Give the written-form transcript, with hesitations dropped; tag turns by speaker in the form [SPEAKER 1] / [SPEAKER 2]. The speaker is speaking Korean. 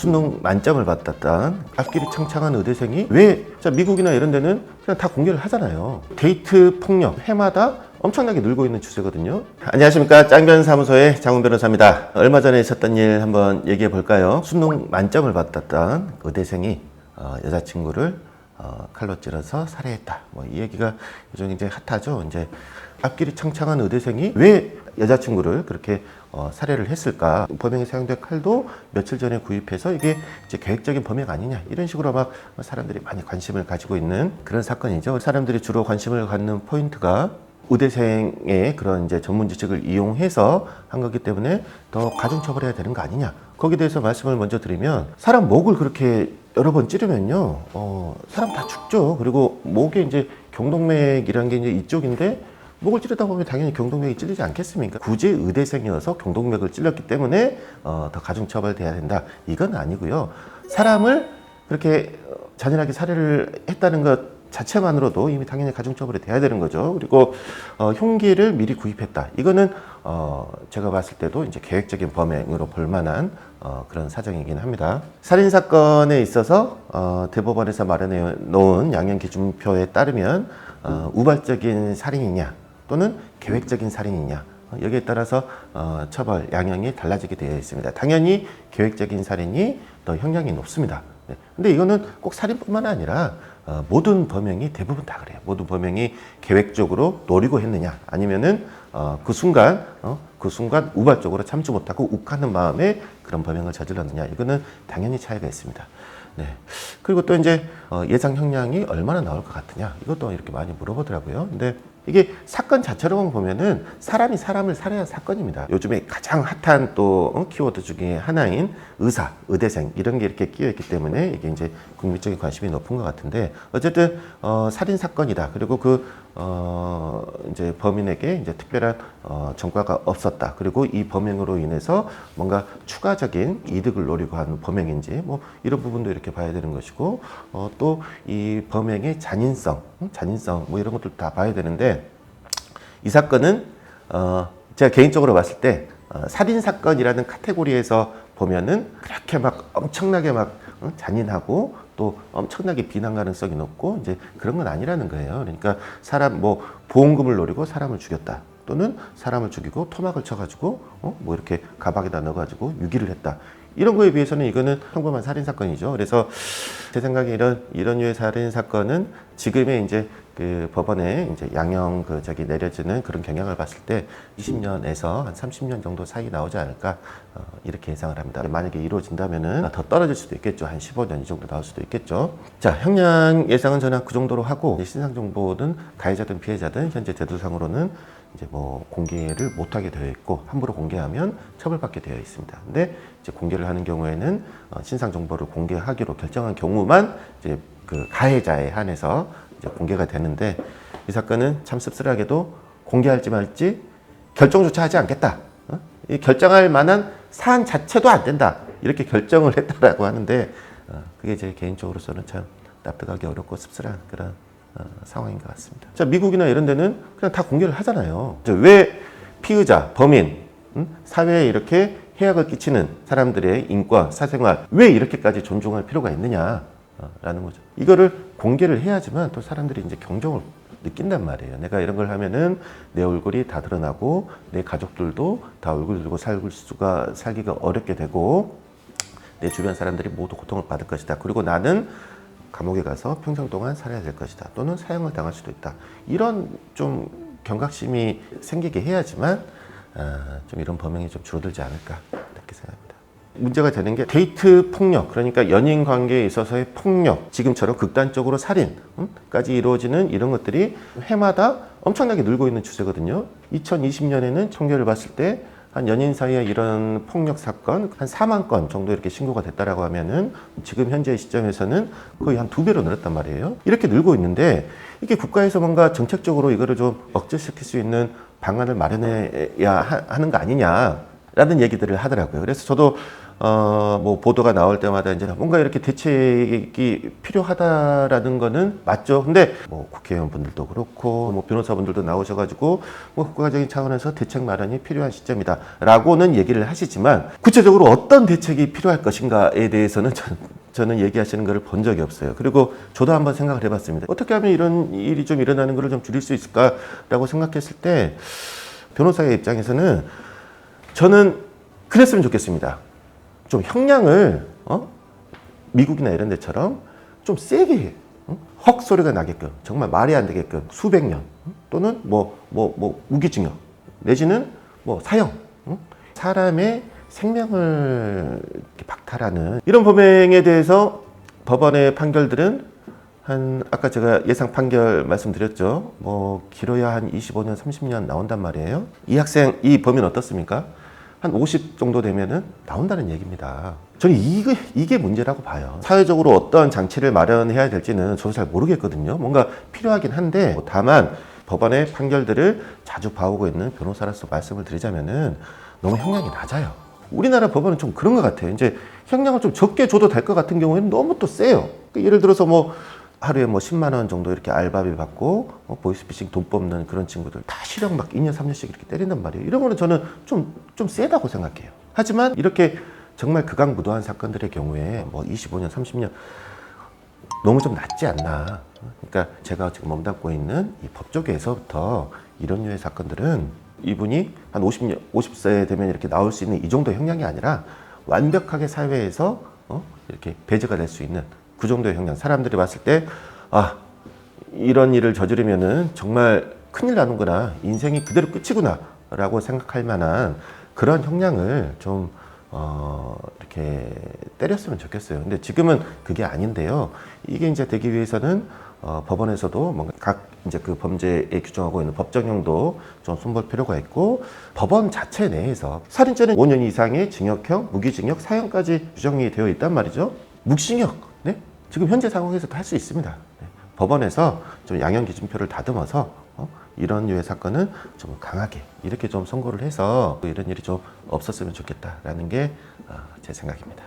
[SPEAKER 1] 수능 만점을 받았던 앞길이 창창한 의대생이 왜 미국이나 이런 데는 그냥 다 공개를 하잖아요. 데이트 폭력 해마다 엄청나게 늘고 있는 추세거든요. 안녕하십니까, 짱변 사무소의 장훈 변호사입니다. 얼마 전에 있었던 일 한번 얘기해 볼까요? 수능 만점을 받았던 의대생이 여자친구를 칼로 찔러서 살해했다. 이 얘기가 요즘 이제 핫하죠. 이제 앞길이 창창한 의대생이 왜 여자친구를 그렇게 살해를 했을까? 범행에 사용된 칼도 며칠 전에 구입해서 이게 이제 계획적인 범행 아니냐, 이런 식으로 막 사람들이 많이 관심을 가지고 있는 그런 사건이죠. 사람들이 주로 관심을 갖는 포인트가 의대생의 그런 이제 전문 지식을 이용해서 한 거기 때문에 더 가중 처벌해야 되는 거 아니냐. 거기에 대해서 말씀을 먼저 드리면, 사람 목을 그렇게 여러 번 찌르면요, 사람 다 죽죠. 그리고 목에 이제 경동맥이라는 게 이제 이쪽인데, 목을 찌르다 보면 당연히 경동맥이 찔리지 않겠습니까? 굳이 의대생이어서 경동맥을 찔렀기 때문에 더 가중 처벌돼야 된다, 이건 아니고요. 사람을 그렇게 잔인하게 살해를 했다는 것 자체만으로도 이미 당연히 가중처벌이 돼야 되는 거죠. 그리고 흉기를 미리 구입했다. 이거는 제가 봤을 때도 이제 계획적인 범행으로 볼 만한 그런 사정이긴 합니다. 살인 사건에 있어서 대법원에서 마련해 놓은 양형 기준표에 따르면 우발적인 살인이냐 또는 계획적인 살인이냐, 여기에 따라서 처벌 양형이 달라지게 되어 있습니다. 당연히 계획적인 살인이 더 형량이 높습니다. 네. 근데 이거는 꼭 살인뿐만 아니라 모든 범행이 대부분 다 그래요. 모든 범행이 계획적으로 노리고 했느냐, 아니면은 그 순간 우발적으로 참지 못하고 욱하는 마음에 그런 범행을 저질렀느냐, 이거는 당연히 차이가 있습니다. 네. 그리고 또 이제 예상 형량이 얼마나 나올 것 같으냐, 이것도 이렇게 많이 물어보더라고요. 근데 이게 사건 자체로 보면은 사람이 사람을 살해한 사건입니다. 요즘에 가장 핫한 또 키워드 중에 하나인 의사, 의대생, 이런 게 이렇게 끼어 있기 때문에 이게 이제 국민적인 관심이 높은 것 같은데, 어쨌든 살인 사건이다. 그리고 이제 범인에게 이제 특별한 전과가 없었다. 그리고 이 범행으로 인해서 뭔가 추가적인 이득을 노리고 하는 범행인지, 이런 부분도 이렇게 봐야 되는 것이고, 또 이 범행의 잔인성 이런 것들 다 봐야 되는데, 이 사건은 제가 개인적으로 봤을 때 살인 사건이라는 카테고리에서 보면은 그렇게 막 엄청나게 막 잔인하고 또 엄청나게 비난 가능성이 높고 이제 그런 건 아니라는 거예요. 그러니까 사람 보험금을 노리고 사람을 죽였다, 또는 사람을 죽이고 토막을 쳐가지고 이렇게 가방에다 넣어가지고 유기를 했다, 이런 거에 비해서는 이거는 평범한 살인 사건이죠. 그래서 제 생각에 이런 류의 살인 사건은 지금의 이제 그 법원에 이제 양형 내려지는 그런 경향을 봤을 때 20년에서 한 30년 정도 사이 나오지 않을까, 이렇게 예상을 합니다. 만약에 이루어진다면은 더 떨어질 수도 있겠죠. 한 15년 이 정도 나올 수도 있겠죠. 자, 형량 예상은 저는 그 정도로 하고, 신상 정보든 가해자든 피해자든 현재 제도상으로는 이제 공개를 못하게 되어 있고, 함부로 공개하면 처벌받게 되어 있습니다. 근데 이제 공개를 하는 경우에는 신상 정보를 공개하기로 결정한 경우만 이제 그 가해자에 한해서 이제 공개가 되는데, 이 사건은 참 씁쓸하게도 공개할지 말지 결정조차 하지 않겠다. 이 결정할 만한 사안 자체도 안 된다, 이렇게 결정을 했다라고 하는데, 그게 제 개인적으로서는 참 납득하기 어렵고 씁쓸한 그런 상황인 것 같습니다. 자, 미국이나 이런 데는 그냥 다 공개를 하잖아요. 왜 피의자, 범인, 사회에 이렇게 해악을 끼치는 사람들의 인권, 사생활, 왜 이렇게까지 존중할 필요가 있느냐라는 거죠. 이거를 공개를 해야지만 또 사람들이 이제 경종을 느낀단 말이에요. 내가 이런 걸 하면은 내 얼굴이 다 드러나고 내 가족들도 다 얼굴 들고 살기가 어렵게 되고, 내 주변 사람들이 모두 고통을 받을 것이다. 그리고 나는 감옥에 가서 평생 동안 살아야 될 것이다, 또는 사형을 당할 수도 있다, 이런 좀 경각심이 생기게 해야지만 좀 이런 범행이 좀 줄어들지 않을까, 이렇게 생각합니다. 문제가 되는 게 데이트 폭력, 그러니까 연인 관계에 있어서의 폭력, 지금처럼 극단적으로 살인까지 이루어지는 이런 것들이 해마다 엄청나게 늘고 있는 추세거든요. 2020년에는 통계를 봤을 때 한 연인 사이에 이런 폭력 사건 한 4만 건 정도 이렇게 신고가 됐다라고 하면은, 지금 현재 시점에서는 거의 한 2배로 늘었단 말이에요. 이렇게 늘고 있는데, 이게 국가에서 뭔가 정책적으로 이거를 좀 억제시킬 수 있는 방안을 마련해야 하는 거 아니냐라는 얘기들을 하더라고요. 그래서 저도 뭐 보도가 나올 때마다 이제 뭔가 이렇게 대책이 필요하다라는 거는 맞죠. 근데 뭐 국회의원분들도 그렇고 뭐 변호사분들도 나오셔가지고 뭐 국가적인 차원에서 대책 마련이 필요한 시점이다라고는 얘기를 하시지만 구체적으로 어떤 대책이 필요할 것인가에 대해서는 저는 얘기하시는 것을 본 적이 없어요. 그리고 저도 한번 생각을 해봤습니다. 어떻게 하면 이런 일이 좀 일어나는 것을 좀 줄일 수 있을까라고 생각했을 때 변호사의 입장에서는 저는 그랬으면 좋겠습니다. 좀 형량을 미국이나 이런 데처럼 좀 세게 해. 헉 소리가 나게끔 정말 말이 안 되게끔 수백 년 또는 뭐 무기징역 내지는 뭐 사형 사람의 생명을 이렇게 박탈하는 이런 범행에 대해서 법원의 판결들은 아까 제가 예상 판결 말씀드렸죠. 뭐 길어야 한 25년, 30년 나온단 말이에요. 이 학생, 이 범인 어떻습니까? 한 50 정도 되면은 나온다는 얘기입니다. 저는 이게 문제라고 봐요. 사회적으로 어떤 장치를 마련해야 될지는 저도 잘 모르겠거든요. 뭔가 필요하긴 한데 다만 법원의 판결들을 자주 봐오고 있는 변호사로서 말씀을 드리자면은 너무 형량이 낮아요. 우리나라 법원은 좀 그런 것 같아요. 이제 형량을 좀 적게 줘도 될 것 같은 경우에는 너무 또 세요. 예를 들어서 뭐 하루에 뭐 10만 원 정도 이렇게 알바비 받고 보이스피싱 돈 뽑는 그런 친구들 다 실형 막 2년, 3년씩 이렇게 때린단 말이에요. 이런 거는 저는 좀 세다고 생각해요. 하지만 이렇게 정말 극악무도한 사건들의 경우에 뭐 25년, 30년 너무 좀 낮지 않나. 그러니까 제가 지금 몸담고 있는 이 법조계에서부터 이런 류의 사건들은 이분이 한 50세 되면 이렇게 나올 수 있는 이 정도 형량이 아니라 완벽하게 사회에서 이렇게 배제가 될 수 있는 그 정도의 형량. 사람들이 봤을 때 이런 일을 저지르면은 정말 큰일 나는구나, 인생이 그대로 끝이구나 라고 생각할 만한 그런 형량을 좀 이렇게 때렸으면 좋겠어요. 근데 지금은 그게 아닌데요. 이게 이제 되기 위해서는 법원에서도 뭔가 각 이제 그 범죄에 규정하고 있는 법정형도 좀 손볼 필요가 있고, 법원 자체 내에서 살인죄는 5년 이상의 징역형, 무기징역, 사형까지 규정이 되어 있단 말이죠. 묵징역, 네? 지금 현재 상황에서도 할 수 있습니다. 네. 법원에서 좀 양형 기준표를 다듬어서 이런 류의 사건은 좀 강하게 이렇게 좀 선고를 해서 이런 일이 좀 없었으면 좋겠다라는 게 제 생각입니다.